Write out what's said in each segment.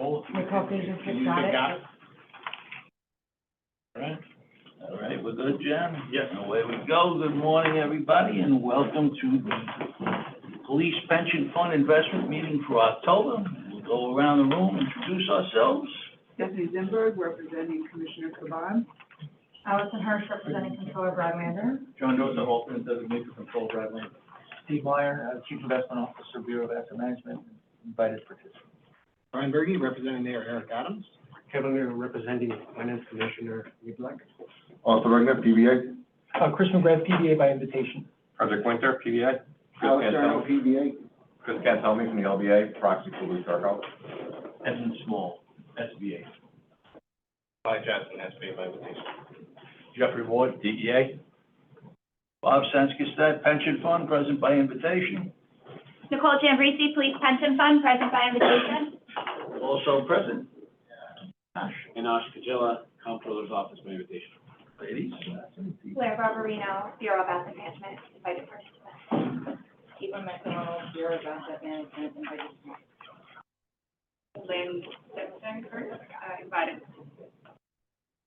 The Caucasian kids got it. All right, we're good, Jen? Yes. Away we go. Good morning, everybody, and welcome to the Police Pension Fund Investment Meeting for October. We'll go around the room, introduce ourselves. Stephanie Zimberg, representing Commissioner Caban. Allison Hirsch, representing Controller Brad Lander. John Joseph, alternate designated control Brad Lane. Steve Meyer, Chief Investment Officer, Bureau of Asset Management, invited participant. Brian Berge, representing Mayor Eric Adams. Kevin Lear, representing Finance Commissioner Reed Black. Arthur Regner, PBA. Chris McGrath, PBA by invitation. Project Winter, PBA. Alex Arno, PBA. Chris Cantelmi from the LBA, proxy for Lou Starkov. Edmund Small, SBA. Hi, Jasmine, SBA by invitation. Jeffrey Ward, DEA. Bob Sanskisted, Pension Fund, present by invitation. Nicole Jambrisi, Police Pension Fund, present by invitation. Also present. Inosh Kajila, Comptroller's Office by invitation. Ladies. Blair Barberino, Bureau of Asset Management, invited participants. Eva McDonald, Bureau of Asset Management, invited. Lynn Simpson, invited.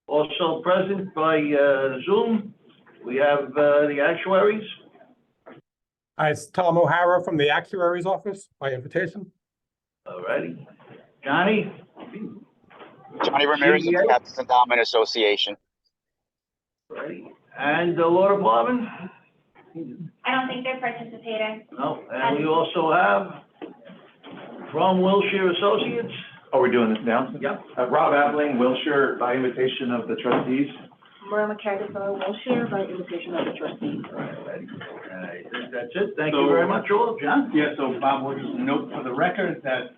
Also present by Zoom, we have the actuaries. Hi, it's Tom O'Hara from the Actuary's Office by invitation. All righty. Johnny? Johnny Ramirez of the CBA? Captain's Endowment Association. Ready. And the law department? I don't think they're participating. No, and we also have from Wilshire Associates. Oh, we're doing this now? Yep. Rob Abling, Wilshire, by invitation of the trustees. Maura McCarthy, Wilshire, by invitation of the trustees. All right, I think that's it. Thank you very much, all. John? Yeah, so Bob, we'll just note for the record that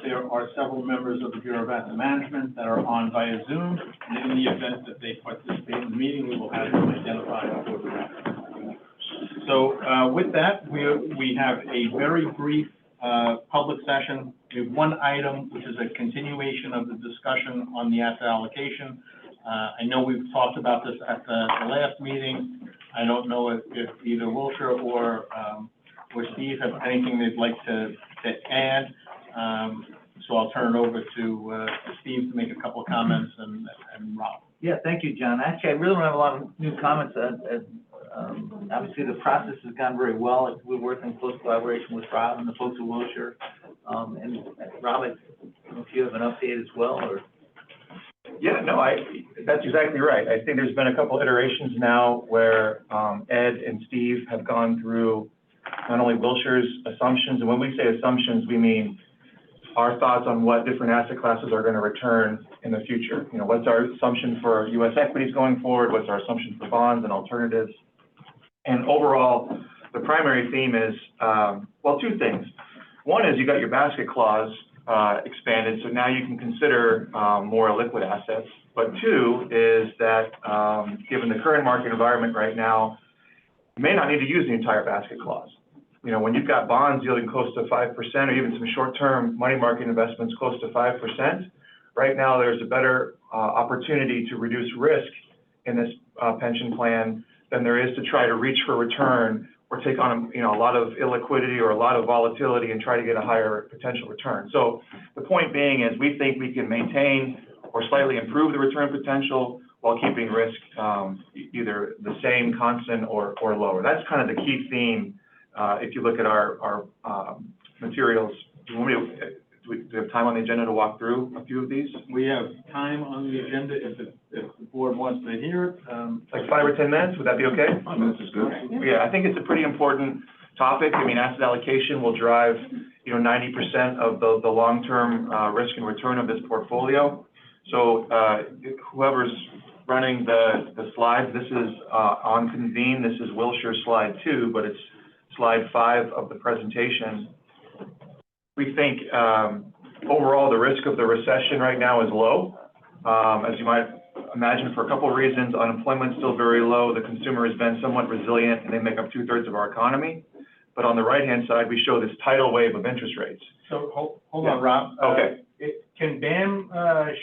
there are several members of the Bureau of Asset Management that are on via Zoom. And in the event that they participate in the meeting, we will have them identified for the record. So with that, we have a very brief public session. We have one item, which is a continuation of the discussion on the asset allocation. I know we've talked about this at the last meeting. I don't know if either Wilshire or Steve have anything they'd like to add. So I'll turn it over to Steve to make a couple of comments and Rob. Yeah, thank you, John. Actually, I really don't have a lot of new comments. Obviously, the process has gone very well. We're working in close collaboration with Rob and the folks at Wilshire. And Rob, I don't know if you have an update as well, or? Yeah, no, that's exactly right. I think there's been a couple iterations now where Ed and Steve have gone through not only Wilshire's assumptions, and when we say assumptions, we mean our thoughts on what different asset classes are going to return in the future. You know, what's our assumption for U.S. equities going forward? What's our assumption for bonds and alternatives? And overall, the primary theme is, well, two things. One is you got your basket clause expanded, so now you can consider more liquid assets. But two is that given the current market environment right now, you may not need to use the entire basket clause. You know, when you've got bonds yielding close to 5%, or even some short-term money market investments close to 5%, right now there's a better opportunity to reduce risk in this pension plan than there is to try to reach for return or take on, you know, a lot of illiquidity or a lot of volatility and try to get a higher potential return. So the point being is we think we can maintain or slightly improve the return potential while keeping risk either the same, constant, or lower. That's kind of the key theme if you look at our materials. Do we have time on the agenda to walk through a few of these? We have time on the agenda if the board wants to hear it. Like 5 or 10 minutes, would that be okay? 5 minutes is good. Yeah, I think it's a pretty important topic. I mean, asset allocation will drive, you know, 90% of the long-term risk and return of this portfolio. So whoever's running the slides, this is on Convene. This is Wilshire slide 2, but it's slide 5 of the presentation. We think overall the risk of the recession right now is low. As you might imagine, for a couple of reasons. Unemployment's still very low. The consumer has been somewhat resilient, and they make up 2/3 of our economy. But on the right-hand side, we show this tidal wave of interest rates. So hold on, Rob. Okay. Can BAM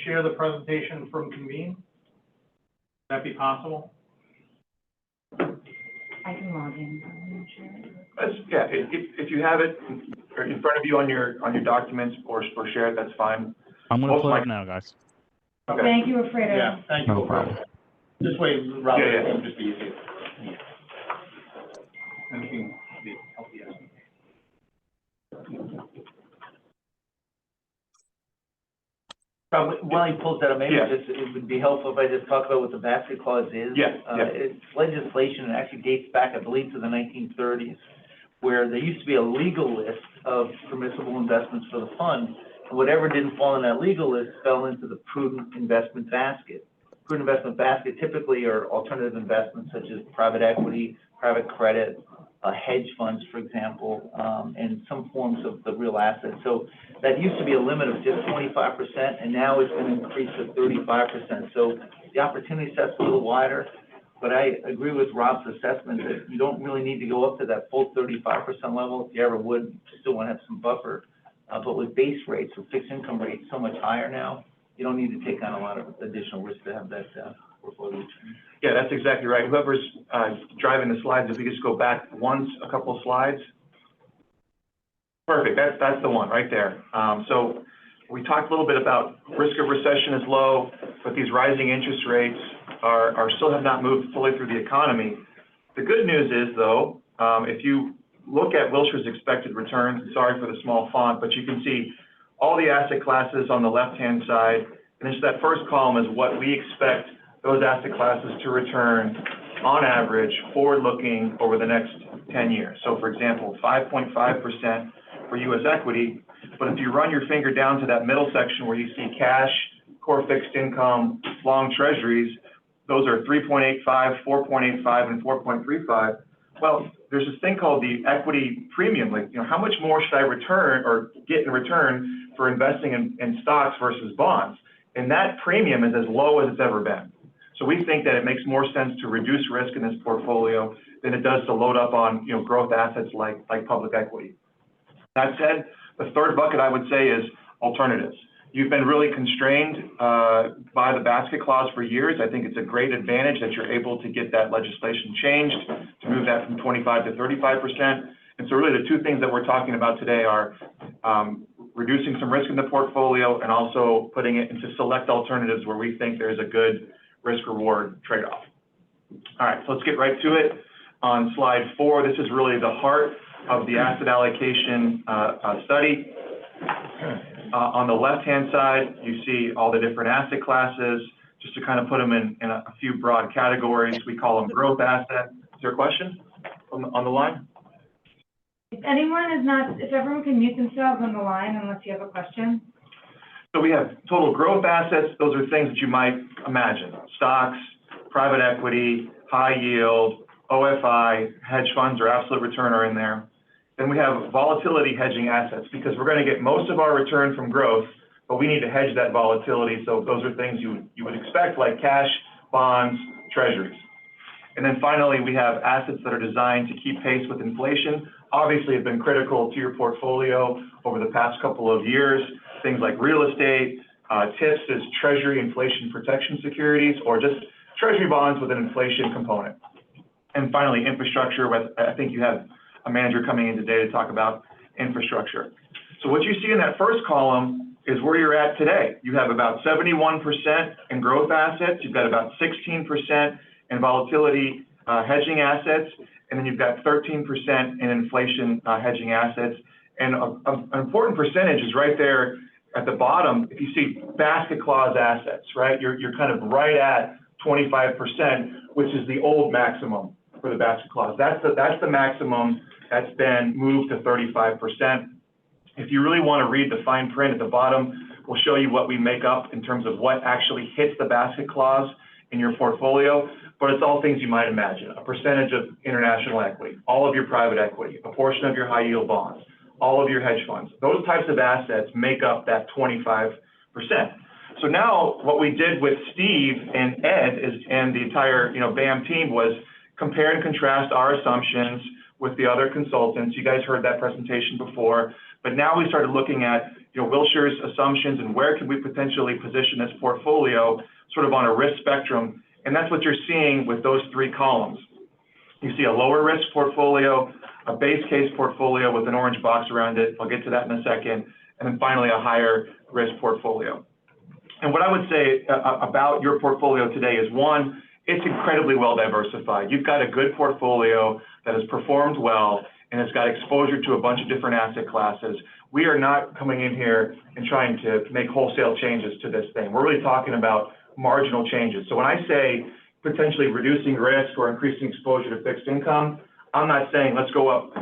share the presentation from Convene? Would that be possible? I can log in, I'm not sure. Yeah, if you have it in front of you on your documents or share it, that's fine. I'm gonna Most pull it up likely- now, guys. Okay. Thank you, Alfredo. Yeah, thank you. No problem. This way, Robert, Yeah, yeah. it'll just be easier. Anything to be healthy, I think. Probably, while he pulls that up, maybe Yeah. it would be helpful if I just talk about what the basket clause is. Yeah, yeah. It's legislation, it actually dates back, I believe, to the 1930s, where there used to be a legal list of permissible investments for the fund, and whatever didn't fall in that legal list fell into the prudent investment basket. Prudent investment basket typically are alternative investments such as private equity, private credit, hedge funds, for example, and some forms of the real assets. So that used to be a limit of just 25%, and now it's been increased to 35%. So the opportunity set's a little wider, but I agree with Rob's assessment that you don't really need to go up to that full 35% level. If you ever would, you still want to have some buffer. But with base rates, with fixed income rates so much higher now, you don't need to take on a lot of additional risk to have that portfolio. Yeah, that's exactly right. Whoever's driving the slides, if we just go back once, a couple of slides. Perfect, that's the one right there. So we talked a little bit about risk of recession is low, but these rising interest rates are still have not moved fully through the economy. The good news is, though, if you look at Wilshire's expected returns, sorry for the small font, but you can see all the asset classes on the left-hand side, and just that first column is what we expect those asset classes to return on average, forward-looking over the next 10 years. So for example, 5.5% for U.S. equity, but if you run your finger down to that middle section where you see cash, core fixed income, long treasuries, those are 3.85, 4.85, and 4.35. Well, there's this thing called the equity premium, like, you know, how much more should I return or get in return for investing in stocks versus bonds? And that premium is as low as it's ever been. So we think that it makes more sense to reduce risk in this portfolio than it does to load up on, you know, growth assets like public equity. That said, the third bucket I would say is alternatives. You've been really constrained by the basket clause for years. I think it's a great advantage that you're able to get that legislation changed to move that from 25 to 35%. And so really the two things that we're talking about today are reducing some risk in the portfolio and also putting it into select alternatives where we think there's a good risk-reward trade-off. All right, so let's get right to it. On slide 4, this is really the heart of the asset allocation study. On the left-hand side, you see all the different asset classes. Just to kind of put them in a few broad categories, we call them growth assets. Is there a question on the line? If everyone can mute themselves on the line unless you have a question. So we have total growth assets. Those are things that you might imagine. Stocks, private equity, high yield, OFI, hedge funds or absolute return are in there. Then we have volatility hedging assets because we're going to get most of our return from growth, but we need to hedge that volatility. So those are things you would expect like cash, bonds, treasuries. And then finally, we have assets that are designed to keep pace with inflation. Obviously, have been critical to your portfolio over the past couple of years. Things like real estate, TIPS is Treasury Inflation Protection Securities, or just Treasury bonds with an inflation component. And finally, infrastructure. I think you have a manager coming in today to talk about infrastructure. So what you see in that first column is where you're at today. You have about 71% in growth assets. You've got about 16% in volatility hedging assets, and then you've got 13% in inflation hedging assets. And an important percentage is right there at the bottom. If you see basket clause assets, right, you're kind of right at 25%, which is the old maximum for the basket clause. That's the maximum that's been moved to 35%. If you really want to read the fine print at the bottom, we'll show you what we make up in terms of what actually hits the basket clause in your portfolio. But it's all things you might imagine. A percentage of international equity, all of your private equity, a portion of your high yield bonds, all of your hedge funds. Those types of assets make up that 25%. So now what we did with Steve and Ed and the entire BAM team was compare and contrast our assumptions with the other consultants. You guys heard that presentation before, but now we started looking at Wilshire's assumptions and where could we potentially position this portfolio sort of on a risk spectrum. And that's what you're seeing with those three columns. You see a lower risk portfolio, a base case portfolio with an orange box around it. I'll get to that in a second. And then finally, a higher risk portfolio. And what I would say about your portfolio today is, one, it's incredibly well diversified. You've got a good portfolio that has performed well and has got exposure to a bunch of different asset classes. We are not coming in here and trying to make wholesale changes to this thing. We're really talking about marginal changes. So when I say potentially reducing risk or increasing exposure to fixed income, I'm not saying let's go up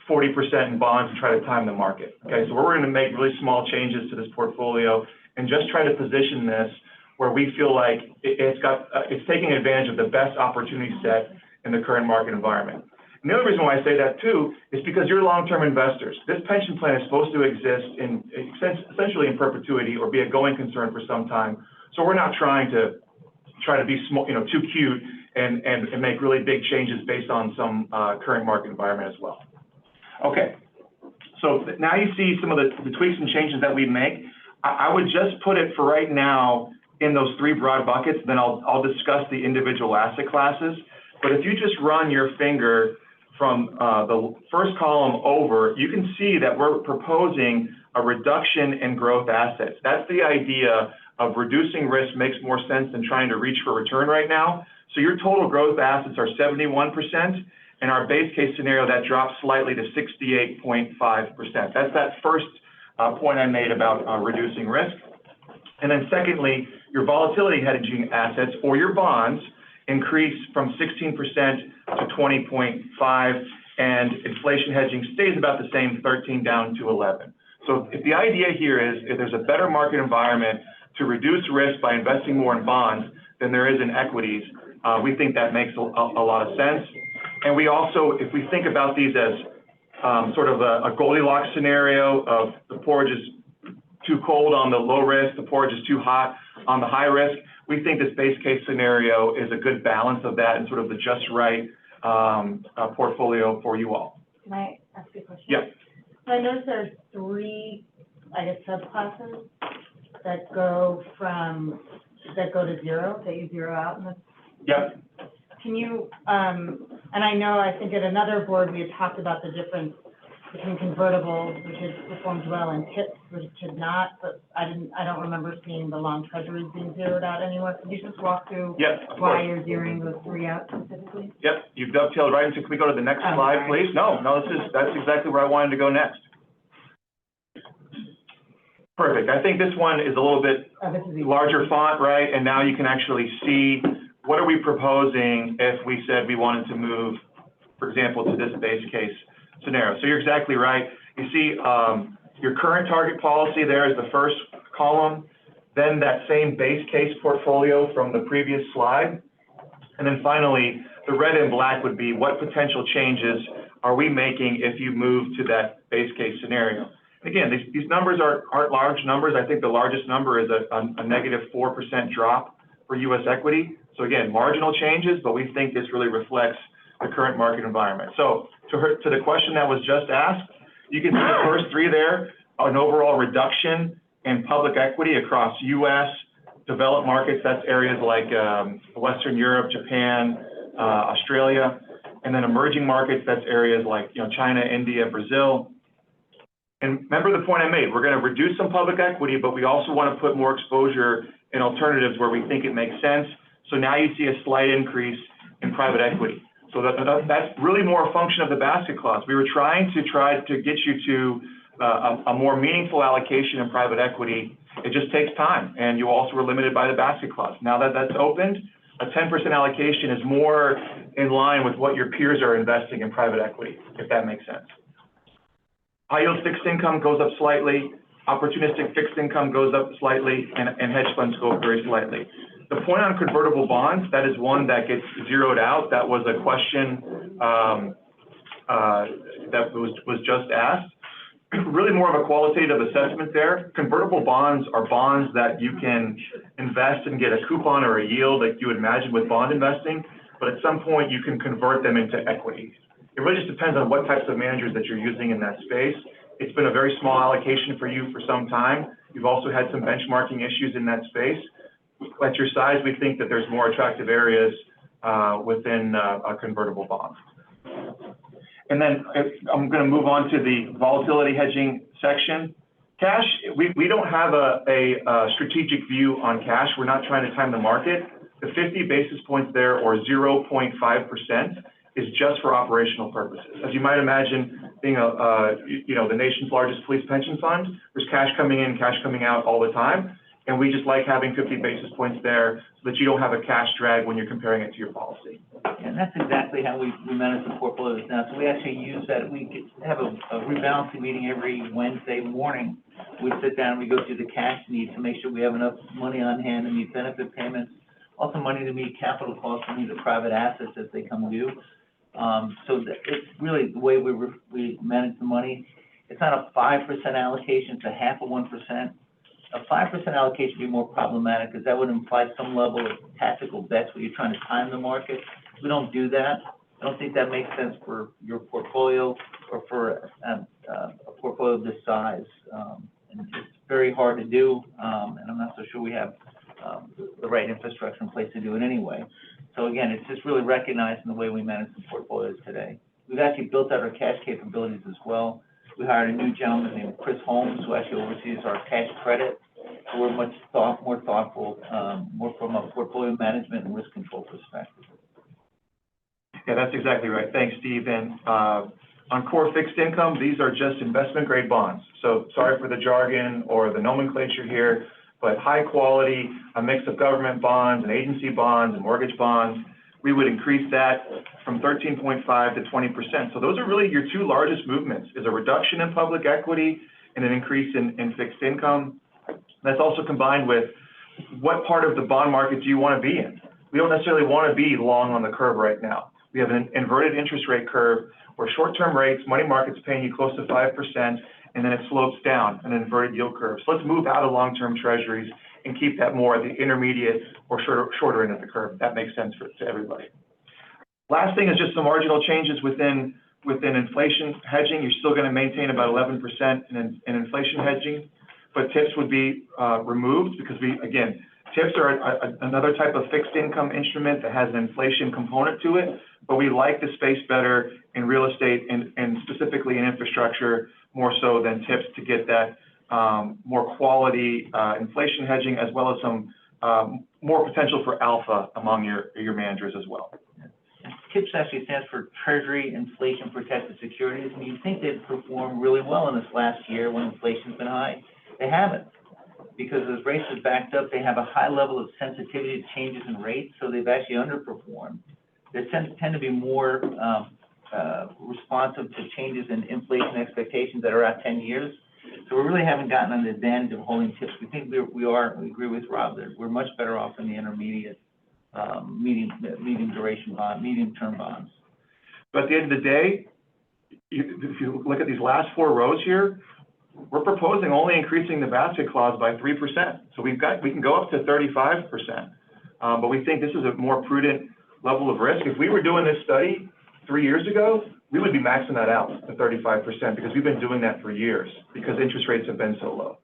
40% in bonds and try to time the market. Okay, so we're going to make really small changes to this portfolio and just try to position this where we feel like it's taking advantage of the best opportunity set in the current market environment. And the other reason why I say that too is because you're long-term investors. This pension plan is supposed to exist essentially in perpetuity or be a going concern for some time. So we're not trying to be small, too cute and make really big changes based on some current market environment as well. Okay, so now you see some of the tweaks and changes that we make. I would just put it for right now in those three broad buckets, then I'll discuss the individual asset classes. But if you just run your finger from the first column over, you can see that we're proposing a reduction in growth assets. That's the idea of reducing risk makes more sense than trying to reach for return right now. So your total growth assets are 71%, and our base case scenario, that drops slightly to 68.5%. That's that first point I made about reducing risk. And then secondly, your volatility hedging assets or your bonds increase from 16% to 20.5%, and inflation hedging stays about the same, 13 down to 11. So if the idea here is if there's a better market environment to reduce risk by investing more in bonds than there is in equities, we think that makes a lot of sense. And we also, if we think about these as sort of a Goldilocks scenario of the porridge is too cold on the low risk, the porridge is too hot on the high risk, we think this base case scenario is a good balance of that and sort of the just right portfolio for you all. Can I ask you a question? Yeah. So I noticed there's three, subclasses that go to zero, that you zero out in this. Yep. Can you, and I think at another board, we had talked about the difference between convertibles, which had performed well, and TIPS, which had not, but I don't remember seeing the long treasuries being zeroed out anywhere. Could you just walk through why you're zeroing those three out specifically? Yep, you've dovetailed right into, can we go to the next slide, please? No, that's exactly where I wanted to go next. Perfect. I think this one is a little bit larger font, right? And now you can actually see what are we proposing if we said we wanted to move, for example, to this base case scenario. So you're exactly right. You see your current target policy there is the first column, then that same base case portfolio from the previous slide. And then finally, the red and black would be what potential changes are we making if you move to that base case scenario. Again, these numbers aren't large numbers. I think the largest number is a negative 4% drop for U.S. equity. So again, marginal changes, but we think this really reflects the current market environment. So to the question that was just asked, you can see the first three there, an overall reduction in public equity across U.S., developed markets, that's areas like Western Europe, Japan, Australia, and then emerging markets, that's areas like China, India, Brazil. And remember the point I made, we're going to reduce some public equity, but we also want to put more exposure in alternatives where we think it makes sense. So now you see a slight increase in private equity. So that's really more a function of the basket clause. We were trying to get you to a more meaningful allocation in private equity. It just takes time, and you also were limited by the basket clause. Now that that's opened, a 10% allocation is more in line with what your peers are investing in private equity, if that makes sense. High yield fixed income goes up slightly, opportunistic fixed income goes up slightly, and hedge funds go up very slightly. The point on convertible bonds, that is one that gets zeroed out. That was a question that was just asked. Really more of a qualitative assessment there. Convertible bonds are bonds that you can invest and get a coupon or a yield like you would imagine with bond investing, but at some point you can convert them into equity. It really just depends on what types of managers that you're using in that space. It's been a very small allocation for you for some time. You've also had some benchmarking issues in that space. At your size, we think that there's more attractive areas within a convertible bond. And then I'm going to move on to the volatility hedging section. Cash, we don't have a strategic view on cash. We're not trying to time the market. The 50 basis points there, or 0.5%, is just for operational purposes. As you might imagine, being the nation's largest police pension fund, there's cash coming in, cash coming out all the time. And we just like having 50 basis points there so that you don't have a cash drag when you're comparing it to your policy. And that's exactly how we manage the portfolios now. So we actually use that. We have a rebalancing meeting every Wednesday morning. We sit down and we go through the cash needs to make sure we have enough money on hand to meet benefit payments, also money to meet capital costs and meet the private assets as they come due. So it's really the way we manage the money. It's not a 5% allocation, it's a 0.5%. A 5% allocation would be more problematic because that would imply some level of tactical bets where you're trying to time the market. We don't do that. I don't think that makes sense for your portfolio or for a portfolio of this size. And it's very hard to do, and I'm not so sure we have the right infrastructure in place to do it anyway. So again, it's just really recognizing the way we manage the portfolios today. We've actually built out our cash capabilities as well. We hired a new gentleman named Chris Holmes, who actually oversees our cash credit. So we're much more thoughtful, more from a portfolio management and risk control perspective. Yeah, that's exactly right. Thanks, Steve. And on core fixed income, these are just investment grade bonds. So sorry for the jargon or the nomenclature here, but high quality, a mix of government bonds and agency bonds and mortgage bonds. We would increase that from 13.5 to 20%. So those are really your two largest movements, is a reduction in public equity and an increase in fixed income. That's also combined with what part of the bond market do you want to be in? We don't necessarily want to be long on the curve right now. We have an inverted interest rate curve where short-term rates, money market's paying you close to 5%, and then it slopes down, an inverted yield curve. So let's move out of long-term treasuries and keep that more at the intermediate or shorter end of the curve. That makes sense to everybody. Last thing is just some marginal changes within inflation hedging. You're still going to maintain about 11% in inflation hedging, but TIPS would be removed because TIPS are another type of fixed income instrument that has an inflation component to it, but we like the space better in real estate and specifically in infrastructure more so than TIPS to get that more quality inflation hedging, as well as some more potential for alpha among your managers as well. TIPS actually stands for Treasury Inflation Protected Securities, and you'd think they'd perform really well in this last year when inflation's been high. They haven't, because as rates have backed up, they have a high level of sensitivity to changes in rates, so they've actually underperformed. They tend to be more responsive to changes in inflation expectations that are out 10 years. So we really haven't gotten an advantage of holding TIPS. We think we agree with Rob that we're much better off in the intermediate, medium-term bonds. But at the end of the day, if you look at these last four rows here, we're proposing only increasing the basket clause by 3%. So we can go up to 35%. But we think this is a more prudent level of risk. If we were doing this study 3 years ago, we would be maxing that out to 35% because we've been doing that for years because interest rates have been so low.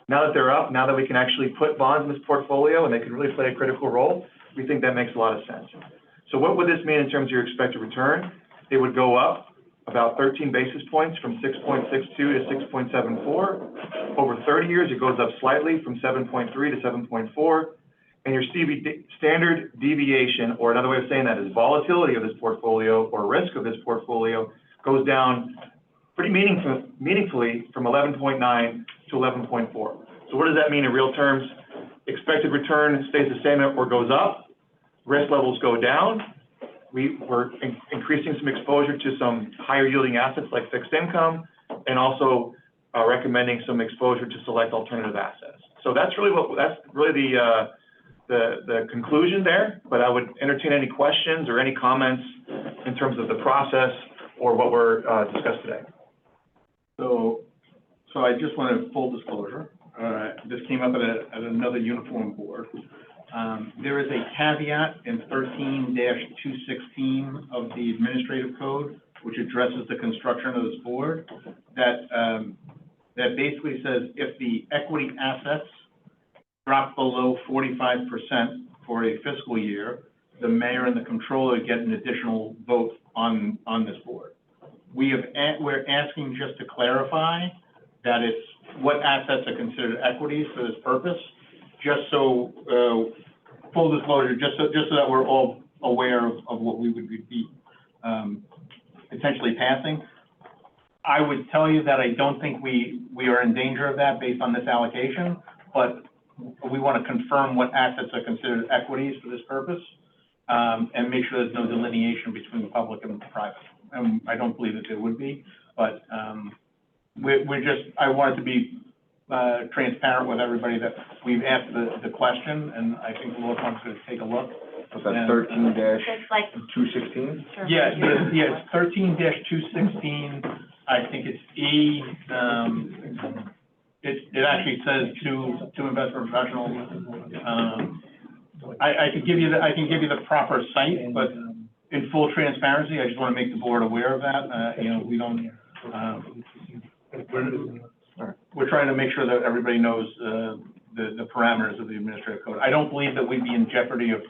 Now that they're up, now that we can actually put bonds in this portfolio and they can really play a critical role, we think that makes a lot of sense. So what would this mean in terms of your expected return? It would go up about 13 basis points from 6.62 to 6.74. Over 30 years, it goes up slightly from 7.3 to 7.4. And your standard deviation, or another way of saying that is volatility of this portfolio or risk of this portfolio, goes down pretty meaningfully from 11.9 to 11.4. So what does that mean in real terms? Expected return stays the same or goes up. Risk levels go down. We're increasing some exposure to some higher yielding assets like fixed income, and also recommending some exposure to select alternative assets. So that's really the conclusion there, but I would entertain any questions or any comments in terms of the process or what we're discussed today. So I just want to full disclosure. This came up at another uniform board. There is a caveat in 13-216 of the administrative code, which addresses the construction of this board, that basically says if the equity assets drop below 45% for a fiscal year, the mayor and the controller get an additional vote on this board. We're asking just to clarify that it's what assets are considered equities for this purpose, just so, full disclosure, just so that we're all aware of what we would be, potentially passing. I would tell you that I don't think we are in danger of that based on this allocation, but we want to confirm what assets are considered equities for this purpose, and make sure there's no delineation between public and private. I don't believe that there would be, but, I wanted to be, transparent with everybody that we've asked the question, and I think the law firm's going to take a look. Was that And, 13-216? Yeah, it's 13-216, I think it's E, it actually says to investment professionals. I can give you the proper site, but in full transparency, I just want to make the board aware of that. We don't, we're trying to make sure that everybody knows, the parameters of the administrative code. I don't believe that we'd be in jeopardy of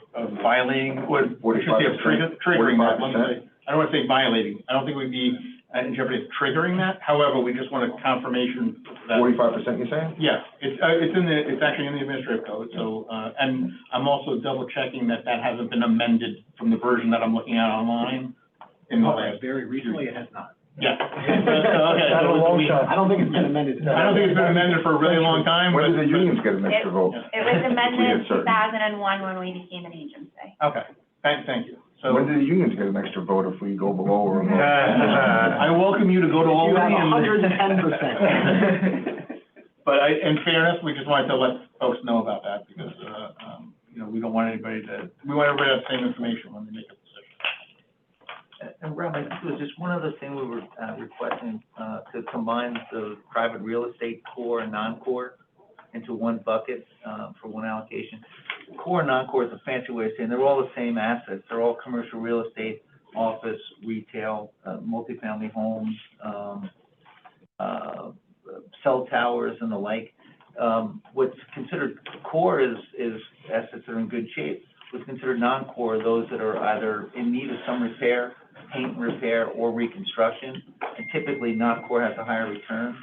violating, or, I should say, of triggering that. Let me say, I don't want to say violating. I don't think we'd be in jeopardy of triggering that. However, we just want a confirmation that. 45%, you're saying? Yeah, it's actually in the administrative code, so, and I'm also double checking that hasn't been amended from the version that I'm looking at online in the last. Very recently, it has not. Yeah. That's a long shot. I don't think it's been amended. I don't think it's been amended for a really long time. When did the unions get an extra vote? It was amended in certain. 2001 when we became an agency. Okay, thank you. So. When did the unions get an extra vote if we go below or above? I welcome you to go to all. You have 110%. But in fairness, we just wanted to let folks know about that because, we don't want anybody we want everybody to have the same information when they make a decision. And Rob, I think it was just one other thing we were requesting, to combine the private real estate core and non-core into one bucket, for one allocation. Core and non-core is a fancy way of saying they're all the same assets. They're all commercial real estate, office, retail, multifamily homes, cell towers and the like. What's considered core is assets that are in good shape. What's considered non-core are those that are either in need of some repair, paint and repair, or reconstruction. And typically, non-core has a higher return.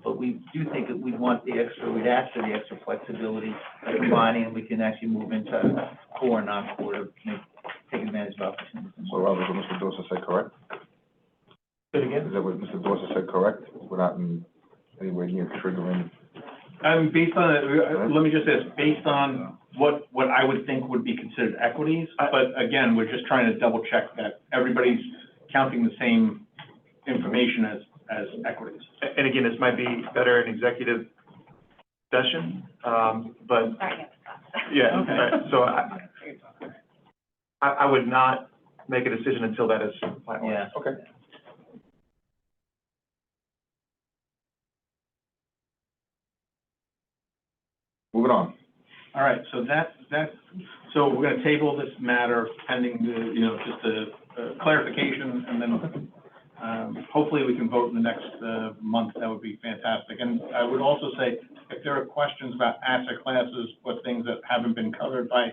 But we do think that we'd ask for the extra flexibility of combining, we can actually move into core and non-core to take advantage of opportunities. So Robert, is what Mr. Dorser said correct? Say it again? Is that what Mr. Dorser said correct? We're not in any way near triggering? Based on, let me just say, it's based on what I would think would be considered equities. But again, we're just trying to double check that everybody's counting the same information as equities. And again, this might be better in executive session, but, Sorry. yeah, Okay. right. So I would not make a decision until that is finalized. Yeah. Okay. Moving on. All right, so so we're gonna table this matter pending the, just a clarification, and then, hopefully we can vote in the next, month. That would be fantastic. And I would also say, if there are questions about asset classes or things that haven't been covered by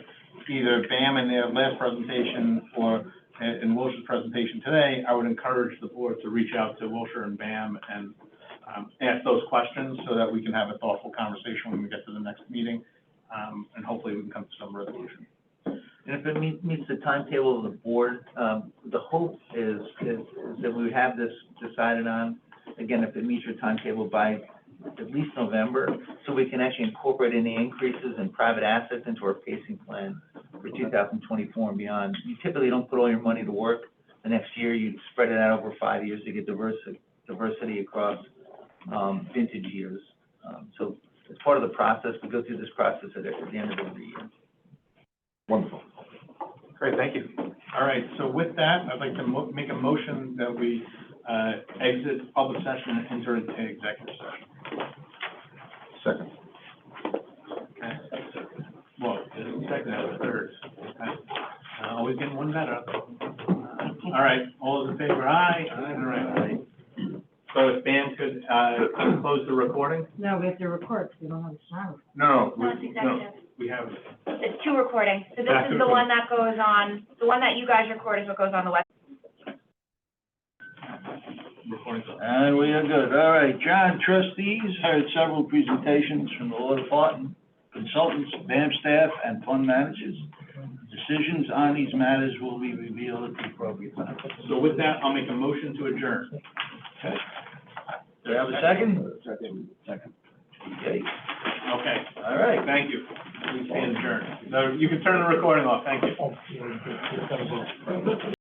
either BAM in their last presentation or in Wilshire's presentation today, I would encourage the board to reach out to Wilshire and BAM and, ask those questions so that we can have a thoughtful conversation when we get to the next meeting. And hopefully we can come to some resolution. And if it meets the timetable of the board, the hope is that we would have this decided on, again, if it meets your timetable by at least November, so we can actually incorporate any increases in private assets into our pacing plan for 2024 and beyond. You typically don't put all your money to work the next year. You spread it out over 5 years to get diversity across vintage years. So as part of the process, we go through this process at the end of every year. Wonderful. Great, thank you. All right, so with that, I'd like to make a motion that we exit public session and enter into executive session. Second. Okay. Well, second and third. Okay. Always getting one better. All right, all those in favor, aye. All right. So if BAM could close the recording? No, we have to record, because we don't have the sound. No, No, it's executive. we have. It's 2 recordings. So this Back to is the the one that goes on, the one that you guys record is what goes on the web. recording's up. And we are good. All right, John, trustees heard several presentations from the law department, consultants, BAM staff, and fund managers. Decisions on these matters will be revealed at the appropriate time. So with that, I'll make a motion to adjourn. Okay. Do you have a second? Second. Okay, Okay, all right. thank you. Please stand adjourned. No, you can turn the recording off, thank you.